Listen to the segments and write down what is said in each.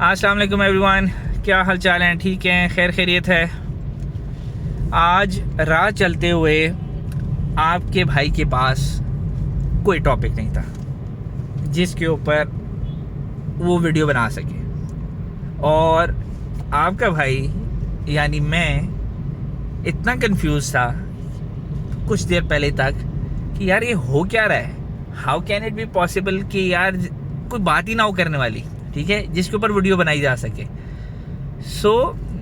अस्सलाम वालेकुम एवरीवन, क्या हाल चाल हैं? ठीक हैं, खैर खैरियत है। आज राह चलते हुए आपके भाई के पास कोई टॉपिक नहीं था जिसके ऊपर वो वीडियो बना सके, और आपका भाई यानी मैं इतना कंफ्यूज था कुछ देर पहले तक कि यार ये हो क्या रहा है। How can it be possible कि यार कोई बात ही ना हो करने वाली, ठीक है, जिसके ऊपर वीडियो बनाई जा सके। सो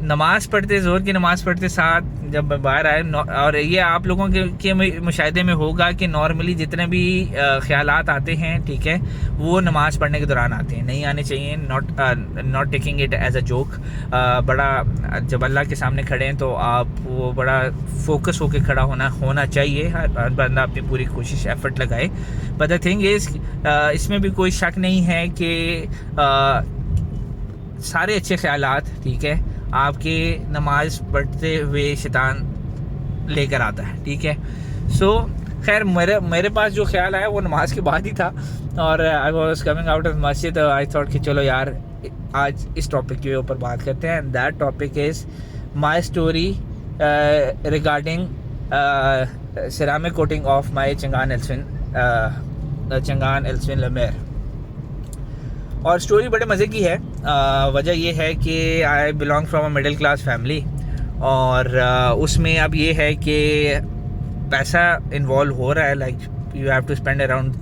नमाज़ पढ़ते, ज़ोहर की नमाज़ पढ़ते साथ जब मैं बाहर आए, और ये आप लोगों के मुशाहिदे में होगा कि नॉर्मली जितने भी ख्यालात आते हैं, ठीक है, वो नमाज़ पढ़ने के दौरान आते हैं, नहीं आने चाहिए। Not taking it as a joke. बड़ा जब अल्लाह के सामने खड़े हैं तो आप वो बड़ा फोकस होकर खड़ा होना चाहिए। हर बंदा अपनी पूरी कोशिश एफर्ट लगाए। बट द थिंग इज़, इसमें भी कोई शक नहीं है कि सारे अच्छे ख्यालात, ठीक है, आपके नमाज पढ़ते हुए शैतान लेकर आता है, ठीक है। सो खैर मेरे पास जो ख्याल आया वो नमाज के बाद ही था, और I was coming out of मस्जिद। आई थॉट कि चलो यार आज इस टॉपिक के ऊपर बात करते हैं। And that topic is my story regarding ceramic coating of my Chang'an Elsewin Lemaire। और स्टोरी बड़े मज़े की है। वजह ये है कि I belong from a middle class family, और उसमें अब ये है कि पैसा इन्वॉल्व हो रहा है। Like you have to spend around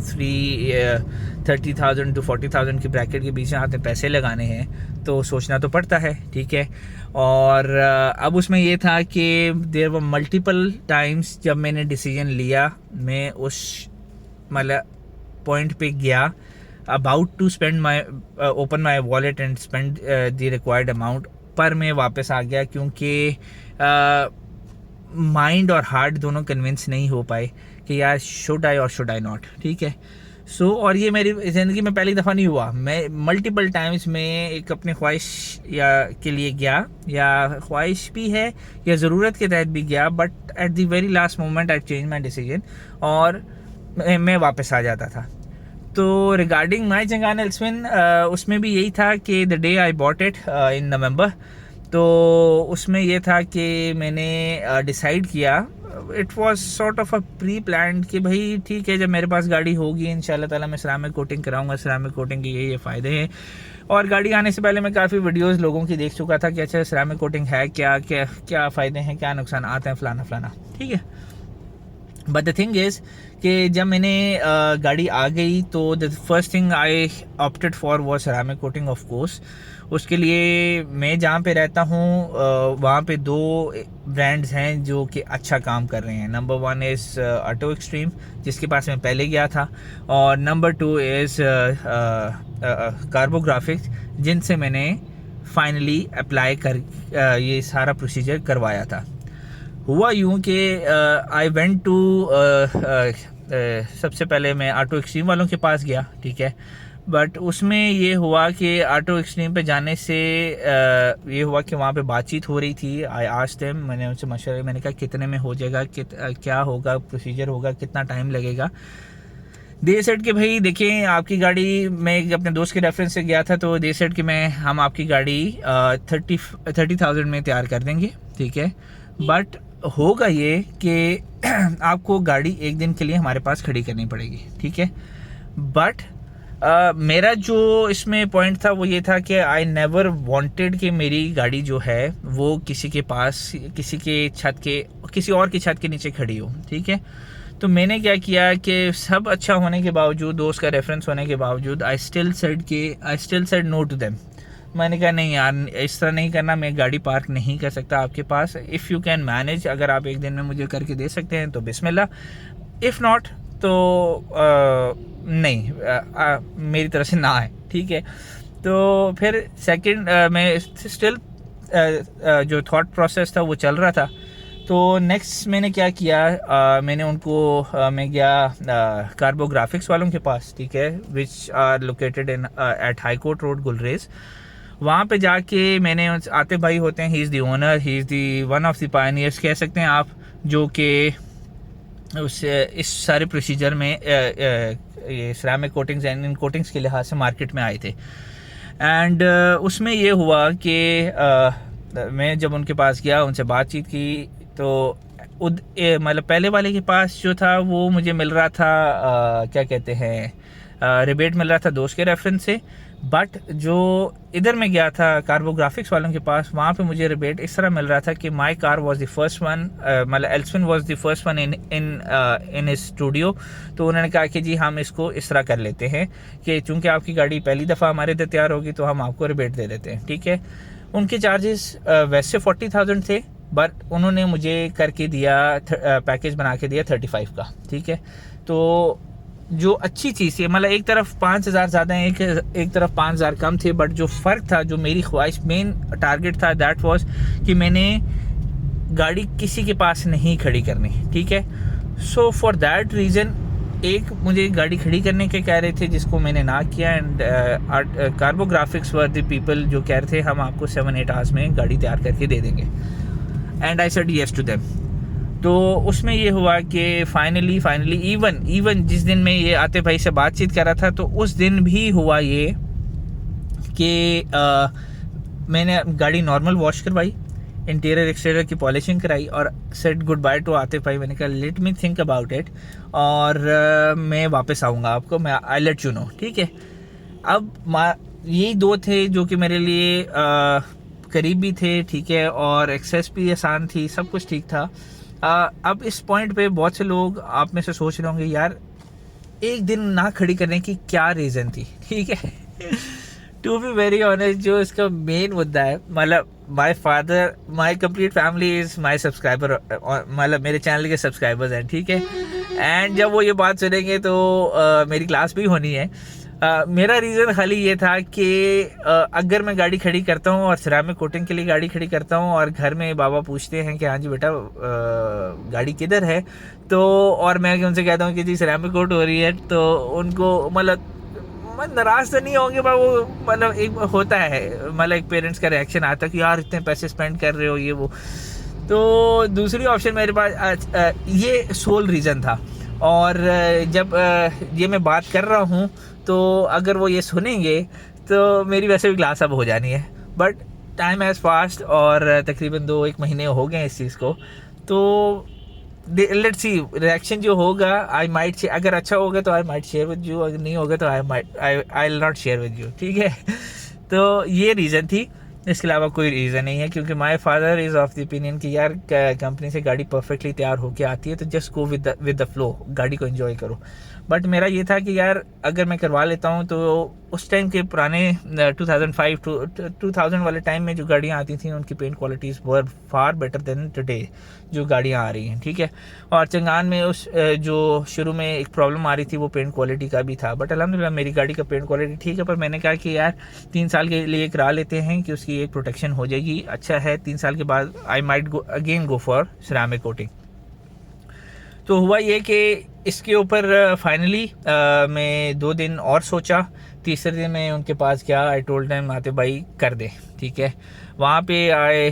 30,000 to 40,000 की ब्रैकेट के बीच में आपने पैसे लगाने हैं, तो सोचना तो पड़ता है, ठीक है। और अब उसमें ये था कि देयर वर मल्टीपल टाइम्स जब मैंने डिसीजन लिया, मैं उस मतलब पॉइंट पे गया about to spend open my wallet and spend the required amount, पर मैं वापस आ गया क्योंकि माइंड और हार्ट दोनों कन्विंस नहीं हो पाए कि यार शुड आई और शुड आई नॉट, ठीक है। सो और ये मेरी ज़िंदगी में पहली दफ़ा नहीं हुआ। मैं मल्टीपल टाइम्स में एक अपनी ख्वाहिश के लिए गया, या ख्वाहिश भी है या ज़रूरत के तहत भी गया, but at the very last moment I change my decision और मैं वापस आ जाता था। तो रिगार्डिंग माई चंगान एल्सविन, उसमें भी यही था कि the day I bought it in November, तो उसमें ये था कि मैंने डिसाइड किया, it was sort of a pre plan कि भाई ठीक है, जब मेरे पास गाड़ी होगी इंशाल्लाह ताला मैं सिरामिक कोटिंग कराऊंगा। सिरामिक कोटिंग के ये फ़ायदे हैं, और गाड़ी आने से पहले मैं काफ़ी वीडियोस लोगों की देख चुका था कि अच्छा सिरामिक कोटिंग है क्या, क्या क्या फ़ायदे हैं, क्या नुकसान आते हैं, फलाना, ठीक है। बट द थिंग इज़ कि जब मैंने गाड़ी आ गई तो the first thing I opted for was ceramic coating of course. उसके लिए मैं जहाँ पे रहता हूँ वहाँ पे दो ब्रांड्स हैं जो कि अच्छा काम कर रहे हैं। नंबर 1 इज़ ऑटो एक्सट्रीम, जिसके पास मैं पहले गया था, और नंबर 2 इज़ कार्बोग्राफिक्स, जिनसे मैंने फाइनली अप्लाई कर ये सारा प्रोसीजर करवाया था। हुआ यूँ कि आई वेंट टू सबसे पहले मैं ऑटो एक्सट्रीम वालों के पास गया, ठीक है। बट उसमें ये हुआ कि ऑटो एक्सट्रीम पे जाने से ये हुआ कि वहाँ पे बातचीत हो रही थी। आई आस्क्ड देम, मैंने उनसे मशवरा, मैंने कहा कितने में हो जाएगा, क्या होगा, प्रोसीजर होगा, कितना टाइम लगेगा। दे सेड कि भाई देखिए आपकी गाड़ी, मैं अपने दोस्त के रेफरेंस से गया था, तो दे सेड कि हम आपकी गाड़ी 30,000 में तैयार कर देंगे, ठीक है। बट होगा ये कि आपको गाड़ी एक दिन के लिए हमारे पास खड़ी करनी पड़ेगी, ठीक है। बट मेरा जो इसमें पॉइंट था वो ये था कि आई नेवर वांटेड कि मेरी गाड़ी जो है वो किसी के पास, किसी और की छत के नीचे खड़ी हो, ठीक है। तो मैंने क्या किया कि सब अच्छा होने के बावजूद, दोस्त का रेफरेंस होने के बावजूद, I still said no to them. मैंने कहा नहीं यार, इस तरह नहीं करना, मैं गाड़ी पार्क नहीं कर सकता आपके पास। इफ़ यू कैन मैनेज, अगर आप एक दिन में मुझे करके दे सकते हैं तो बिस्मिल्लाह, इफ़ नॉट तो नहीं, मेरी तरफ से ना है, ठीक है। तो फिर सेकंड मैं स्टिल जो थॉट प्रोसेस था वो चल रहा था। तो नेक्स्ट मैंने क्या किया, मैंने उनको मैं गया कार्बोग्राफिक्स वालों के पास, ठीक है, which are located in at high court road Gulrez. वहाँ पे जाके मैंने आतिफ भाई होते हैं, he is the owner, he is the one of the pioneers कह सकते हैं आप, जो कि इस सारे प्रोसीजर में ये ceramic coatings and in coatings के लिहाज से मार्केट में आए थे। एंड उसमें ये हुआ कि मैं जब उनके पास गया, उनसे बातचीत की, तो मतलब पहले वाले के पास जो था वो मुझे मिल रहा था क्या कहते हैं रिबेट मिल रहा था दोस्त के रेफरेंस से। बट जो इधर में गया था कार्बोग्राफिक्स वालों के पास, वहाँ पे मुझे रिबेट इस तरह मिल रहा था कि my car was the first one, मतलब एल्सविन was the first one in studio. तो उन्होंने कहा कि जी हम इसको इस तरह कर लेते हैं कि चूँकि आपकी गाड़ी पहली दफ़ा हमारे इधर तैयार होगी तो हम आपको रिबेट दे देते हैं, ठीक है। उनके चार्जेस वैसे 40,000 थे, बट उन्होंने मुझे करके दिया पैकेज बना के दिया 35 का, ठीक है। तो जो अच्छी चीज़ थी, मतलब एक तरफ 5,000 ज़्यादा है, एक तरफ 5,000 कम थे, बट जो फ़र्क था, जो मेरी ख्वाहिश मेन टारगेट था, दैट वाज कि मैंने गाड़ी किसी के पास नहीं खड़ी करनी, ठीक है। सो फॉर दैट रीज़न एक मुझे गाड़ी खड़ी करने के कह रहे थे, जिसको मैंने ना किया। एंड कार्बोग्राफिक्स वर द पीपल जो कह रहे थे हम आपको 7-8 आवर्स में गाड़ी तैयार करके दे देंगे, and I said yes to them. तो उसमें ये हुआ कि फाइनली इवन जिस दिन मैं ये आते भाई से बातचीत कर रहा था, तो उस दिन भी हुआ ये कि मैंने गाड़ी नॉर्मल वॉश करवाई, इंटीरियर एक्सटीरियर की पॉलिशिंग कराई और said good by two Atif भाई। मैंने कहा let me think about it, और मैं वापस आऊँगा आपको, मैं आई लेट यू नो, ठीक है। अब यही दो थे जो कि मेरे लिए करीब भी थे, ठीक है, और एक्सेस भी आसान थी, सब कुछ ठीक था। अब इस पॉइंट पे बहुत से लोग आप में से सोच रहे होंगे यार एक दिन ना खड़ी करने की क्या रीज़न थी, ठीक है। टू बी वेरी ऑनेस्ट, जो इसका मेन मुद्दा है, मतलब my father, my complete family is my subscriber, मतलब मेरे चैनल के सब्सक्राइबर्स हैं, ठीक है। एंड जब वो ये बात सुनेंगे तो मेरी क्लास भी होनी है। मेरा रीज़न खाली ये था कि अगर मैं गाड़ी खड़ी करता हूँ और सिरामिक कोटिंग के लिए गाड़ी खड़ी करता हूँ और घर में बाबा पूछते हैं कि हाँ जी बेटा गाड़ी किधर है, तो और मैं उनसे कहता हूँ कि जी सिरामिक कोट हो रही है, तो उनको मतलब नाराज़ तो नहीं होंगे, पर वो मतलब एक होता है, मतलब एक पेरेंट्स का रिएक्शन आता है कि यार इतने पैसे स्पेंड कर रहे हो ये वो। तो दूसरी ऑप्शन मेरे पास ये सोल रीज़न था। और जब ये मैं बात कर रहा हूँ तो अगर वो ये सुनेंगे तो मेरी वैसे भी क्लास अब हो जानी है, बट टाइम हैज़ पास्ट और तकरीबन 2-1 महीने हो गए इस चीज़ को। तो लेट्स सी रिएक्शन जो होगा, आई माइट, अगर अच्छा होगा तो I might share with you, अगर नहीं होगा तो I will not share with you, ठीक है। तो ये रीज़न थी, इसके अलावा कोई रीज़न नहीं है, क्योंकि my father is of the opinion कि यार कंपनी से गाड़ी परफेक्टली तैयार होके आती है तो just go with the flow, गाड़ी को एंजॉय करो। बट मेरा ये था कि यार अगर मैं करवा लेता हूँ तो उस टाइम के पुराने 2005 टू 2000 वाले टाइम में जो गाड़ियाँ आती थी उनकी पेंट क्वालिटीज़ वर फार बेटर देन टुडे जो गाड़ियाँ आ रही हैं, ठीक है। और चंगान में उस जो शुरू में एक प्रॉब्लम आ रही थी वो पेंट क्वालिटी का भी था, बट अल्हम्दुलिल्लाह मेरी गाड़ी का पेंट क्वालिटी ठीक है। पर मैंने कहा कि यार 3 साल के लिए करा लेते हैं कि उसकी एक प्रोटेक्शन हो जाएगी, अच्छा है 3 साल के बाद I might go for ceramic coating. तो हुआ ये कि इसके ऊपर फाइनली मैं 2 दिन और सोचा, तीसरे दिन मैं उनके पास गया, आई टोल्ड देम आते भाई कर दे, ठीक है। वहाँ पे आए,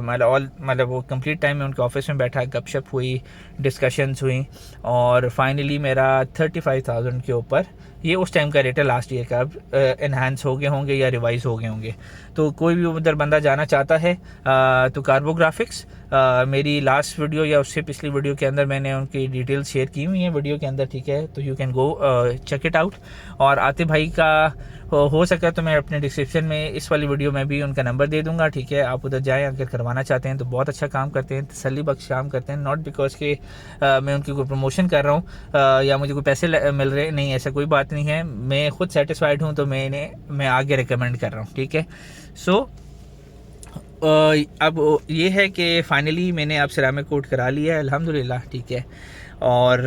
मतलब वो कंप्लीट टाइम में उनके ऑफिस में बैठा, गपशप हुई, डिस्कशंस हुई, और फाइनली मेरा 35,000 के ऊपर, ये उस टाइम का रेट है, लास्ट ईयर का, अब एनहांस हो गए होंगे या रिवाइज हो गए होंगे। तो कोई भी उधर बंदा जाना चाहता है तो कार्बोग्राफिक्स, मेरी लास्ट वीडियो या उससे पिछली वीडियो के अंदर मैंने उनकी डिटेल्स शेयर की हुई हैं वीडियो के अंदर, ठीक है। तो you can go check it out. और आतिफ भाई का हो सका तो मैं अपने डिस्क्रिप्शन में इस वाली वीडियो में भी उनका नंबर दे दूंगा, ठीक है। आप उधर जाएं अगर करवाना चाहते हैं तो, बहुत अच्छा काम करते हैं, तसल्ली बख्श काम करते हैं, नॉट बिकॉज के मैं उनकी कोई प्रमोशन कर रहा हूँ या मुझे कोई पैसे मिल रहे, नहीं, ऐसा कोई बात नहीं है। मैं खुद सेटिस्फाइड हूँ तो मैं आगे रिकमेंड कर रहा हूँ, ठीक है। सो अब ये है कि फाइनली मैंने अब सिरामिक कोट करा लिया है अल्हम्दुलिल्लाह, ठीक है। और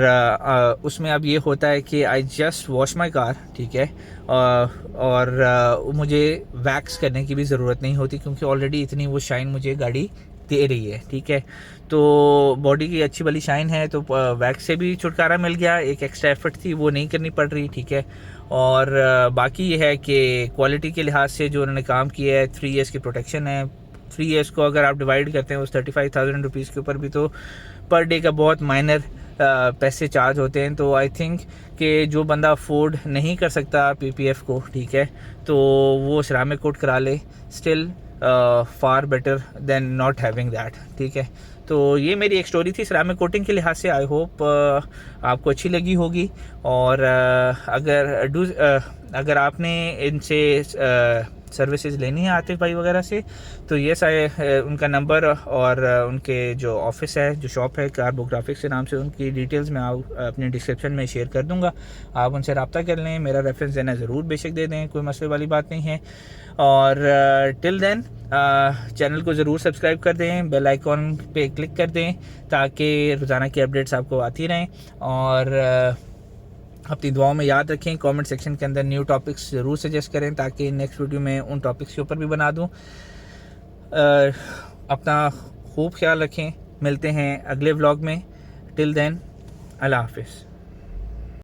उसमें अब ये होता है कि I just wash my car, ठीक है। और मुझे वैक्स करने की भी ज़रूरत नहीं होती क्योंकि ऑलरेडी इतनी वो शाइन मुझे गाड़ी दे रही है, ठीक है। तो बॉडी की अच्छी वाली शाइन है, तो वैक्स से भी छुटकारा मिल गया, एक एक्स्ट्रा एफर्ट थी वो नहीं करनी पड़ रही, ठीक है। और बाकी ये है कि क्वालिटी के लिहाज से जो उन्होंने काम किया है, 3 ईयर्स की प्रोटेक्शन है। 3 ईयर्स को अगर आप डिवाइड करते हैं उस 35,000 रुपीज़ के ऊपर भी, तो पर डे का बहुत माइनर पैसे चार्ज होते हैं। तो आई थिंक कि जो बंदा अफोर्ड नहीं कर सकता PPF को, ठीक है, तो वो सिरामिक कोट करा ले, still far better than not having that, ठीक है। तो ये मेरी एक स्टोरी थी सिरामिक कोटिंग के लिहाज से। आई होप आपको अच्छी लगी होगी। और अगर आपने इनसे सर्विसेज लेनी है आतिफ भाई वगैरह से, तो ये उनका नंबर और उनके जो ऑफिस है, जो शॉप है कार्बो ग्राफिक्स के नाम से, उनकी डिटेल्स मैं अपनी डिस्क्रिप्शन में शेयर कर दूंगा। आप उनसे रब्ता कर लें, मेरा रेफरेंस देना ज़रूर बेशक दे दें, कोई मसले वाली बात नहीं है। और टिल देन चैनल को ज़रूर सब्सक्राइब कर दें, बेल आइकॉन पे क्लिक कर दें ताकि रोज़ाना की अपडेट्स आपको आती रहें। और अपनी दुआओं में याद रखें, कमेंट सेक्शन के अंदर न्यू टॉपिक्स ज़रूर सजेस्ट करें ताकि नेक्स्ट वीडियो में उन टॉपिक्स के ऊपर भी बना दूं। अपना खूब ख्याल रखें, मिलते हैं अगले व्लॉग में। टिल देन अल्लाह हाफिज़।